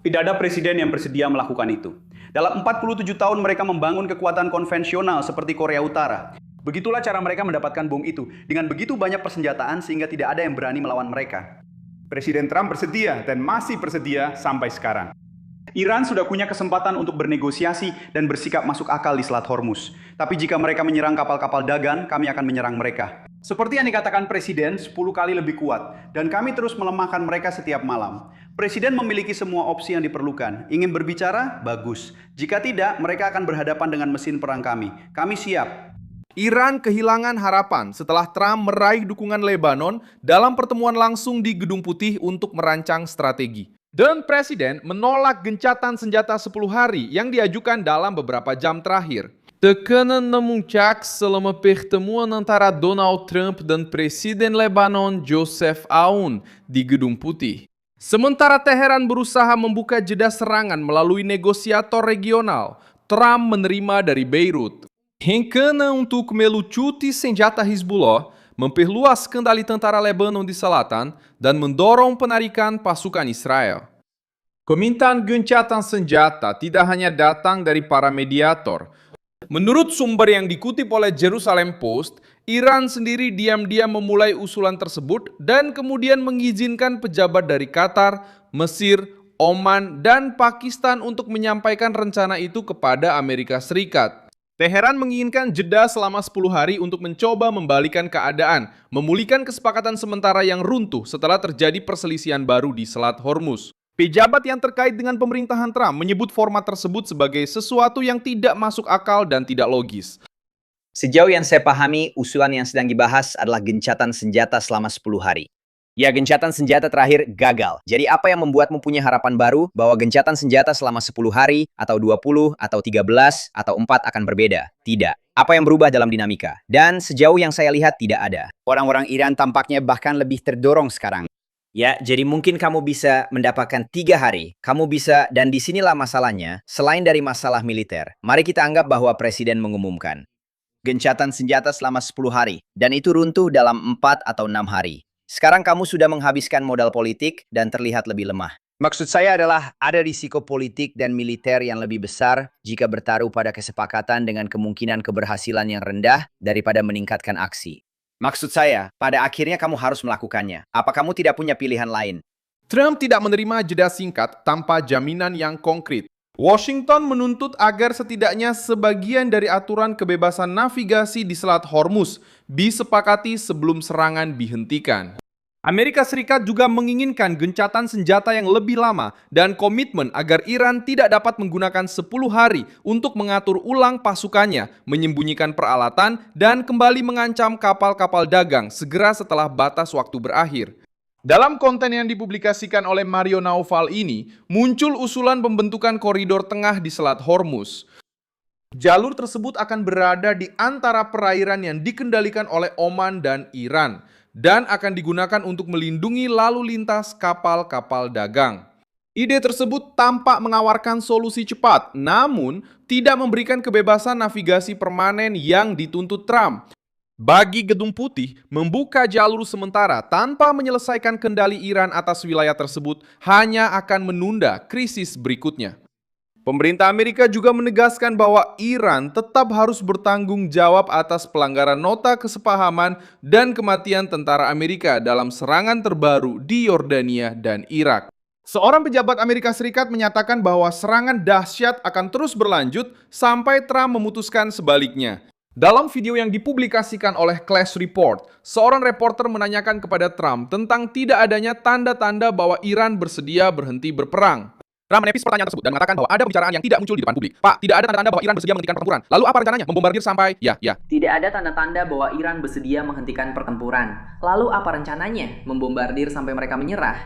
Tidak ada presiden yang bersedia melakukan itu. Dalam 47 tahun mereka membangun kekuatan konvensional seperti Korea Utara. Begitulah cara mereka mendapatkan bom itu, dengan begitu banyak persenjataan sehingga tidak ada yang berani melawan mereka. Presiden Trump bersedia dan masih bersedia sampai sekarang. Iran sudah punya kesempatan untuk bernegosiasi dan bersikap masuk akal di Selat Hormuz. Tapi jika mereka menyerang kapal-kapal dagang, kami akan menyerang mereka. Seperti yang dikatakan Presiden, 10 kali lebih kuat. Dan kami terus melemahkan mereka setiap malam. Presiden memiliki semua opsi yang diperlukan. Ingin berbicara? Bagus. Jika tidak, mereka akan berhadapan dengan mesin perang kami. Kami siap. Iran kehilangan harapan setelah Trump meraih dukungan Lebanon dalam pertemuan langsung di Gedung Putih untuk merancang strategi. Dan Presiden menolak gencatan senjata 10 hari yang diajukan dalam beberapa jam terakhir. Tekanan memuncak selama pertemuan antara Donald Trump dan Presiden Lebanon Joseph Aoun di Gedung Putih. Sementara Teheran berusaha membuka jeda serangan melalui negosiator regional, Trump menerima dari Beirut rencana untuk melucuti senjata Hizbullah, memperluas kendali tentara Lebanon di selatan, dan mendorong penarikan pasukan Israel. Permintaan gencatan senjata tidak hanya datang dari para mediator. Menurut sumber yang dikutip oleh Jerusalem Post, Iran sendiri diam-diam memulai usulan tersebut dan kemudian mengizinkan pejabat dari Qatar, Mesir, Oman, dan Pakistan untuk menyampaikan rencana itu kepada Amerika Serikat. Teheran menginginkan jeda selama 10 hari untuk mencoba membalikan keadaan, memulihkan kesepakatan sementara yang runtuh setelah terjadi perselisihan baru di Selat Hormuz. Pejabat yang terkait dengan pemerintahan Trump menyebut format tersebut sebagai sesuatu yang tidak masuk akal dan tidak logis. Sejauh yang saya pahami, usulan yang sedang dibahas adalah gencatan senjata selama 10 hari. Ya, gencatan senjata terakhir gagal. Jadi apa yang membuatmu punya harapan baru bahwa gencatan senjata selama 10 hari, atau 20, atau 13, atau 4 akan berbeda? Tidak. Apa yang berubah dalam dinamika? Dan sejauh yang saya lihat tidak ada. Orang-orang Iran tampaknya bahkan lebih terdorong sekarang. Ya, jadi mungkin kamu bisa mendapatkan 3 hari. Kamu bisa, dan disinilah masalahnya, selain dari masalah militer. Mari kita anggap bahwa Presiden mengumumkan gencatan senjata selama 10 hari, dan itu runtuh dalam 4 atau 6 hari. Sekarang kamu sudah menghabiskan modal politik dan terlihat lebih lemah. Maksud saya adalah ada risiko politik dan militer yang lebih besar jika bertaruh pada kesepakatan dengan kemungkinan keberhasilan yang rendah daripada meningkatkan aksi. Maksud saya, pada akhirnya kamu harus melakukannya. Apa kamu tidak punya pilihan lain? Trump tidak menerima jeda singkat tanpa jaminan yang konkret. Washington menuntut agar setidaknya sebagian dari aturan kebebasan navigasi di Selat Hormuz disepakati sebelum serangan dihentikan. Amerika Serikat juga menginginkan gencatan senjata yang lebih lama dan komitmen agar Iran tidak dapat menggunakan 10 hari untuk mengatur ulang pasukannya, menyembunyikan peralatan, dan kembali mengancam kapal-kapal dagang segera setelah batas waktu berakhir. Dalam konten yang dipublikasikan oleh Mario Naufal ini, muncul usulan pembentukan koridor tengah di Selat Hormuz. Jalur tersebut akan berada di antara perairan yang dikendalikan oleh Oman dan Iran, dan akan digunakan untuk melindungi lalu lintas kapal-kapal dagang. Ide tersebut tampak menawarkan solusi cepat, namun tidak memberikan kebebasan navigasi permanen yang dituntut Trump. Bagi Gedung Putih, membuka jalur sementara tanpa menyelesaikan kendali Iran atas wilayah tersebut hanya akan menunda krisis berikutnya. Pemerintah Amerika juga menegaskan bahwa Iran tetap harus bertanggung jawab atas pelanggaran nota kesepahaman dan kematian tentara Amerika dalam serangan terbaru di Yordania dan Irak. Seorang pejabat Amerika Serikat menyatakan bahwa serangan dahsyat akan terus berlanjut sampai Trump memutuskan sebaliknya. Dalam video yang dipublikasikan oleh Clash Report, seorang reporter menanyakan kepada Trump tentang tidak adanya tanda-tanda bahwa Iran bersedia berhenti berperang. Trump menepis pertanyaan tersebut dan mengatakan bahwa ada pembicaraan yang tidak muncul di depan publik. Pak, tidak ada tanda-tanda bahwa Iran bersedia menghentikan pertempuran. Lalu apa rencananya? Membombardir sampai... Ya. Tidak ada tanda-tanda bahwa Iran bersedia menghentikan pertempuran. Lalu apa rencananya? Membombardir sampai mereka menyerah?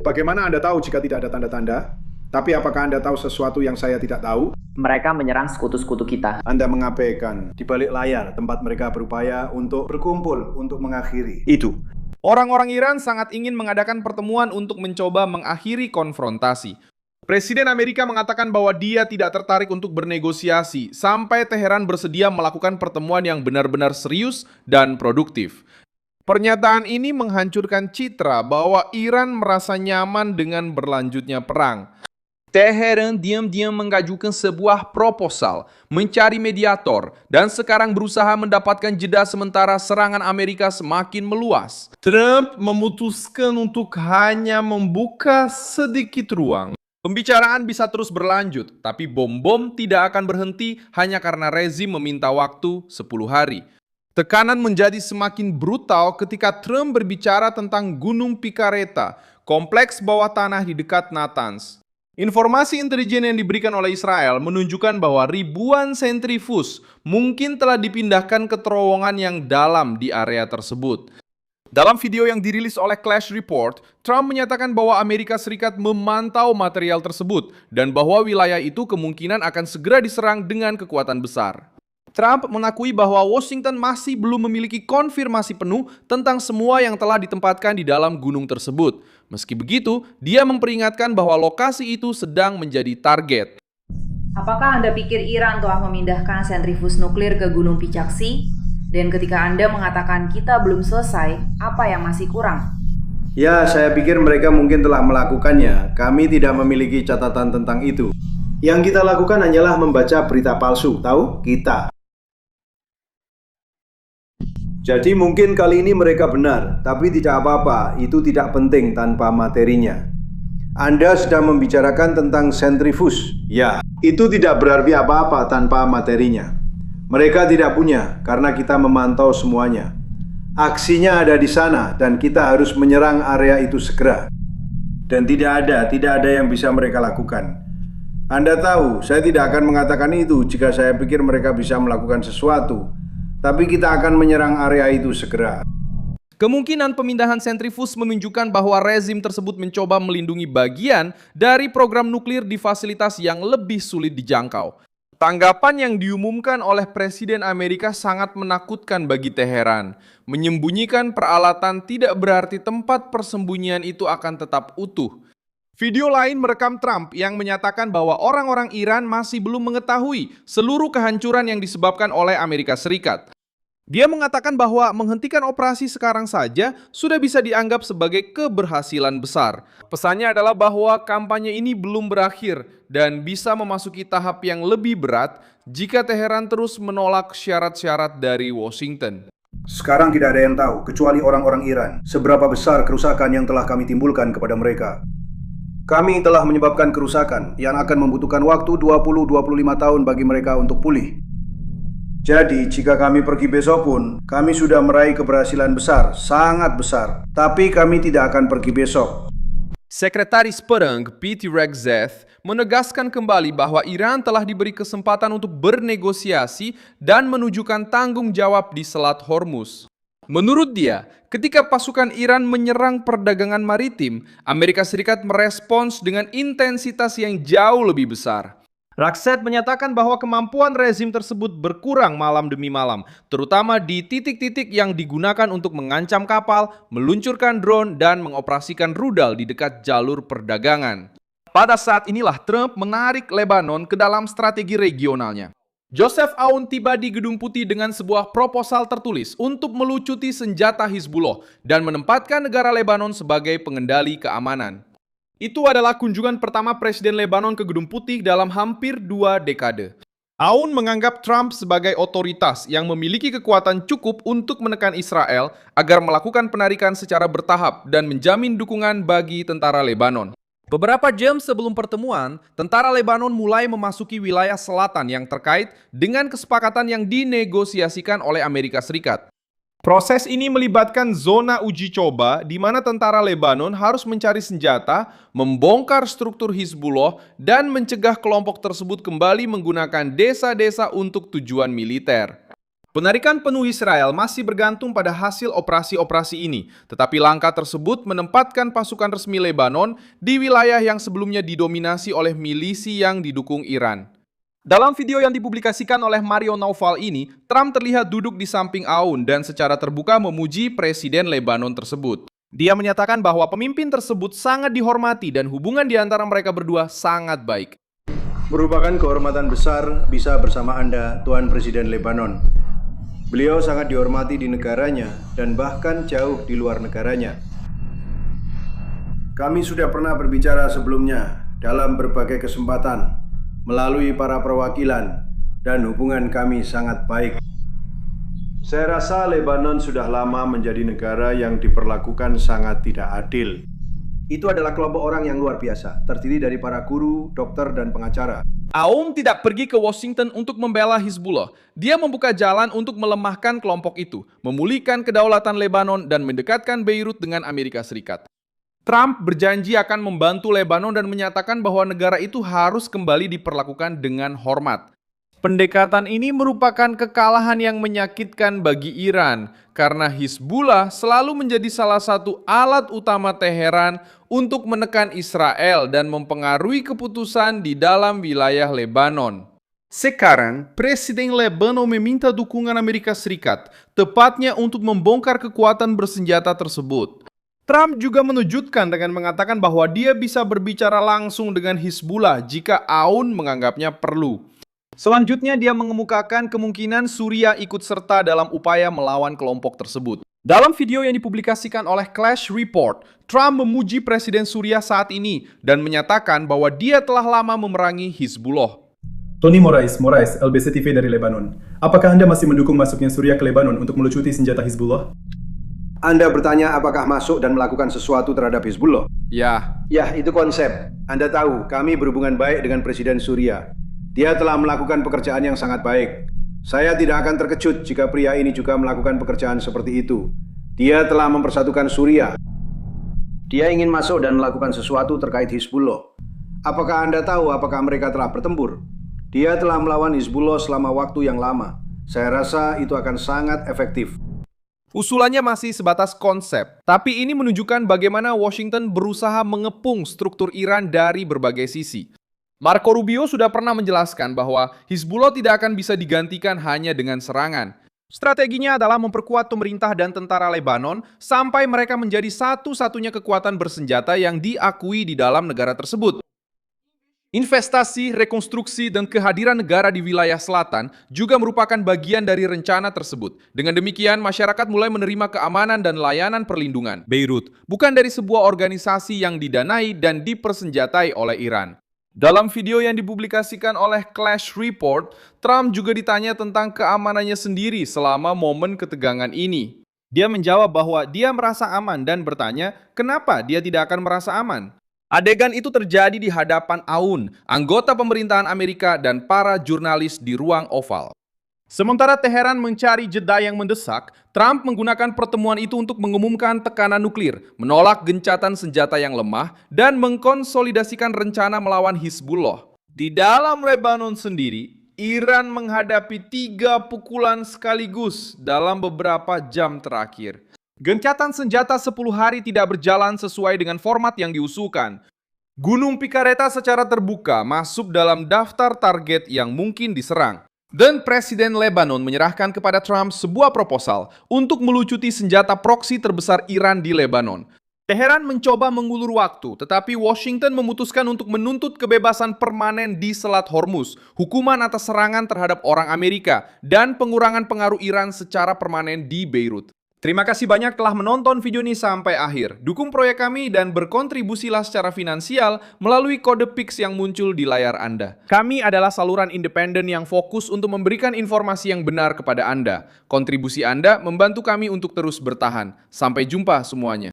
Bagaimana Anda tahu jika tidak ada tanda-tanda? Tapi apakah Anda tahu sesuatu yang saya tidak tahu? Mereka menyerang sekutu-sekutu kita. Anda mengabaikan di balik layar tempat mereka berupaya untuk berkumpul untuk mengakhiri itu. Orang-orang Iran sangat ingin mengadakan pertemuan untuk mencoba mengakhiri konfrontasi. Presiden Amerika mengatakan bahwa dia tidak tertarik untuk bernegosiasi sampai Teheran bersedia melakukan pertemuan yang benar-benar serius dan produktif. Pernyataan ini menghancurkan citra bahwa Iran merasa nyaman dengan berlanjutnya perang. Teheran diam-diam mengajukan sebuah proposal, mencari mediator, dan sekarang berusaha mendapatkan jeda sementara serangan Amerika semakin meluas. Trump memutuskan untuk hanya membuka sedikit ruang. Pembicaraan bisa terus berlanjut, tapi bom-bom tidak akan berhenti hanya karena rezim meminta waktu 10 hari. Tekanan menjadi semakin brutal ketika Trump berbicara tentang Gunung Picareta, kompleks bawah tanah di dekat Natanz. Informasi intelijen yang diberikan oleh Israel menunjukkan bahwa ribuan sentrifus mungkin telah dipindahkan ke terowongan yang dalam di area tersebut. Dalam video yang dirilis oleh Clash Report, Trump menyatakan bahwa Amerika Serikat memantau material tersebut dan bahwa wilayah itu kemungkinan akan segera diserang dengan kekuatan besar. Trump mengakui bahwa Washington masih belum memiliki konfirmasi penuh tentang semua yang telah ditempatkan di dalam gunung tersebut. Meski begitu, dia memperingatkan bahwa lokasi itu sedang menjadi target. Apakah Anda pikir Iran telah memindahkan sentrifus nuklir ke Gunung Picaksi? Dan ketika Anda mengatakan kita belum selesai, apa yang masih kurang? Ya, saya pikir mereka mungkin telah melakukannya. Kami tidak memiliki catatan tentang itu. Yang kita lakukan hanyalah membaca berita palsu, tahu? Kita. Jadi mungkin kali ini mereka benar, tapi tidak apa-apa, itu tidak penting tanpa materinya. Anda sedang membicarakan tentang sentrifus. Ya, itu tidak berarti apa-apa tanpa materinya. Mereka tidak punya, karena kita memantau semuanya. Aksinya ada di sana, dan kita harus menyerang area itu segera. Dan tidak ada yang bisa mereka lakukan. Anda tahu, saya tidak akan mengatakan itu jika saya pikir mereka bisa melakukan sesuatu. Tapi kita akan menyerang area itu segera. Kemungkinan pemindahan sentrifus menunjukkan bahwa rezim tersebut mencoba melindungi bagian dari program nuklir di fasilitas yang lebih sulit dijangkau. Tanggapan yang diumumkan oleh Presiden Amerika sangat menakutkan bagi Teheran. Menyembunyikan peralatan tidak berarti tempat persembunyian itu akan tetap utuh. Video lain merekam Trump yang menyatakan bahwa orang-orang Iran masih belum mengetahui seluruh kehancuran yang disebabkan oleh Amerika Serikat. Dia mengatakan bahwa menghentikan operasi sekarang saja sudah bisa dianggap sebagai keberhasilan besar. Pesannya adalah bahwa kampanye ini belum berakhir dan bisa memasuki tahap yang lebih berat jika Teheran terus menolak syarat-syarat dari Washington. Sekarang tidak ada yang tahu, kecuali orang-orang Iran, seberapa besar kerusakan yang telah kami timbulkan kepada mereka. Kami telah menyebabkan kerusakan yang akan membutuhkan waktu 20-25 tahun bagi mereka untuk pulih. Jadi, jika kami pergi besok pun, kami sudah meraih keberhasilan besar, sangat besar. Tapi kami tidak akan pergi besok. Sekretaris Perang Pete Hegseth menegaskan kembali bahwa Iran telah diberi kesempatan untuk bernegosiasi dan menunjukkan tanggung jawab di Selat Hormuz. Menurut dia, ketika pasukan Iran menyerang perdagangan maritim, Amerika Serikat merespons dengan intensitas yang jauh lebih besar. Hegseth menyatakan bahwa kemampuan rezim tersebut berkurang malam demi malam, terutama di titik-titik yang digunakan untuk mengancam kapal, meluncurkan drone, dan mengoperasikan rudal di dekat jalur perdagangan. Pada saat inilah Trump menarik Lebanon ke dalam strategi regionalnya. Joseph Aoun tiba di Gedung Putih dengan sebuah proposal tertulis untuk melucuti senjata Hizbullah dan menempatkan negara Lebanon sebagai pengendali keamanan. Itu adalah kunjungan pertama Presiden Lebanon ke Gedung Putih dalam hampir 2 dekade. Aoun menganggap Trump sebagai otoritas yang memiliki kekuatan cukup untuk menekan Israel agar melakukan penarikan secara bertahap dan menjamin dukungan bagi tentara Lebanon. Beberapa jam sebelum pertemuan, tentara Lebanon mulai memasuki wilayah selatan yang terkait dengan kesepakatan yang dinegosiasikan oleh Amerika Serikat. Proses ini melibatkan zona uji coba di mana tentara Lebanon harus mencari senjata, membongkar struktur Hizbullah, dan mencegah kelompok tersebut kembali menggunakan desa-desa untuk tujuan militer. Penarikan penuh Israel masih bergantung pada hasil operasi-operasi ini, tetapi langkah tersebut menempatkan pasukan resmi Lebanon di wilayah yang sebelumnya didominasi oleh milisi yang didukung Iran. Dalam video yang dipublikasikan oleh Mario Naufal ini, Trump terlihat duduk di samping Aoun dan secara terbuka memuji Presiden Lebanon tersebut. Dia menyatakan bahwa pemimpin tersebut sangat dihormati dan hubungan di antara mereka berdua sangat baik. Merupakan kehormatan besar bisa bersama Anda, Tuan Presiden Lebanon. Beliau sangat dihormati di negaranya dan bahkan jauh di luar negaranya. Kami sudah pernah berbicara sebelumnya dalam berbagai kesempatan melalui para perwakilan dan hubungan kami sangat baik. Saya rasa Lebanon sudah lama menjadi negara yang diperlakukan sangat tidak adil. Itu adalah kelompok orang yang luar biasa, terdiri dari para guru, dokter, dan pengacara. Aoun tidak pergi ke Washington untuk membela Hizbullah. Dia membuka jalan untuk melemahkan kelompok itu, memulihkan kedaulatan Lebanon, dan mendekatkan Beirut dengan Amerika Serikat. Trump berjanji akan membantu Lebanon dan menyatakan bahwa negara itu harus kembali diperlakukan dengan hormat. Pendekatan ini merupakan kekalahan yang menyakitkan bagi Iran karena Hizbullah selalu menjadi salah satu alat utama Teheran untuk menekan Israel dan mempengaruhi keputusan di dalam wilayah Lebanon. Sekarang, Presiden Lebanon meminta dukungan Amerika Serikat, tepatnya untuk membongkar kekuatan bersenjata tersebut. Trump juga menunjukkan dengan mengatakan bahwa dia bisa berbicara langsung dengan Hizbullah jika Aoun menganggapnya perlu. Selanjutnya, dia mengemukakan kemungkinan Suriah ikut serta dalam upaya melawan kelompok tersebut. Dalam video yang dipublikasikan oleh Clash Report, Trump memuji Presiden Suriah saat ini dan menyatakan bahwa dia telah lama memerangi Hizbullah. Tony Morais, LBC TV dari Lebanon. Apakah Anda masih mendukung masuknya Suriah ke Lebanon untuk melucuti senjata Hizbullah? Anda bertanya apakah masuk dan melakukan sesuatu terhadap Hizbullah? Ya, Ya, itu konsep. Anda tahu, kami berhubungan baik dengan Presiden Suriah. Dia telah melakukan pekerjaan yang sangat baik. Saya tidak akan terkejut jika pria ini juga melakukan pekerjaan seperti itu. Dia telah mempersatukan Suriah. Dia ingin masuk dan melakukan sesuatu terkait Hizbullah. Apakah Anda tahu apakah mereka telah bertempur? Dia telah melawan Hizbullah selama waktu yang lama. Saya rasa itu akan sangat efektif. usulannya masih sebatas konsep, tapi ini menunjukkan bagaimana Washington berusaha mengepung struktur Iran dari berbagai sisi. Marco Rubio sudah pernah menjelaskan bahwa Hizbullah tidak akan bisa digantikan hanya dengan serangan. Strateginya adalah memperkuat pemerintah dan tentara Lebanon sampai mereka menjadi satu-satunya kekuatan bersenjata yang diakui di dalam negara tersebut. Investasi, rekonstruksi, dan kehadiran negara di wilayah selatan juga merupakan bagian dari rencana tersebut. Dengan demikian, masyarakat mulai menerima keamanan dan layanan perlindungan. Beirut bukan dari sebuah organisasi yang didanai dan dipersenjatai oleh Iran. Dalam video yang dipublikasikan oleh Clash Report, Trump juga ditanya tentang keamanannya sendiri selama momen ketegangan ini. Dia menjawab bahwa dia merasa aman dan bertanya, kenapa dia tidak akan merasa aman? Adegan itu terjadi di hadapan Aoun, anggota pemerintahan Amerika dan para jurnalis di ruang oval. Sementara Teheran mencari jeda yang mendesak, Trump menggunakan pertemuan itu untuk mengumumkan tekanan nuklir, menolak gencatan senjata yang lemah, dan mengkonsolidasikan rencana melawan Hizbullah. Di dalam Lebanon sendiri, Iran menghadapi 3 pukulan sekaligus dalam beberapa jam terakhir. Gencatan senjata 10 hari tidak berjalan sesuai dengan format yang diusulkan. Gunung Picareta secara terbuka masuk dalam daftar target yang mungkin diserang. Dan Presiden Lebanon menyerahkan kepada Trump sebuah proposal untuk melucuti senjata proksi terbesar Iran di Lebanon. Teheran mencoba mengulur waktu, tetapi Washington memutuskan untuk menuntut kebebasan permanen di Selat Hormuz, hukuman atas serangan terhadap orang Amerika, dan pengurangan pengaruh Iran secara permanen di Beirut. Terima kasih banyak telah menonton video ini sampai akhir. Dukung proyek kami dan berkontribusilah secara finansial melalui kode Pix yang muncul di layar Anda. Kami adalah saluran independen yang fokus untuk memberikan informasi yang benar kepada Anda. Kontribusi Anda membantu kami untuk terus bertahan. Sampai jumpa semuanya.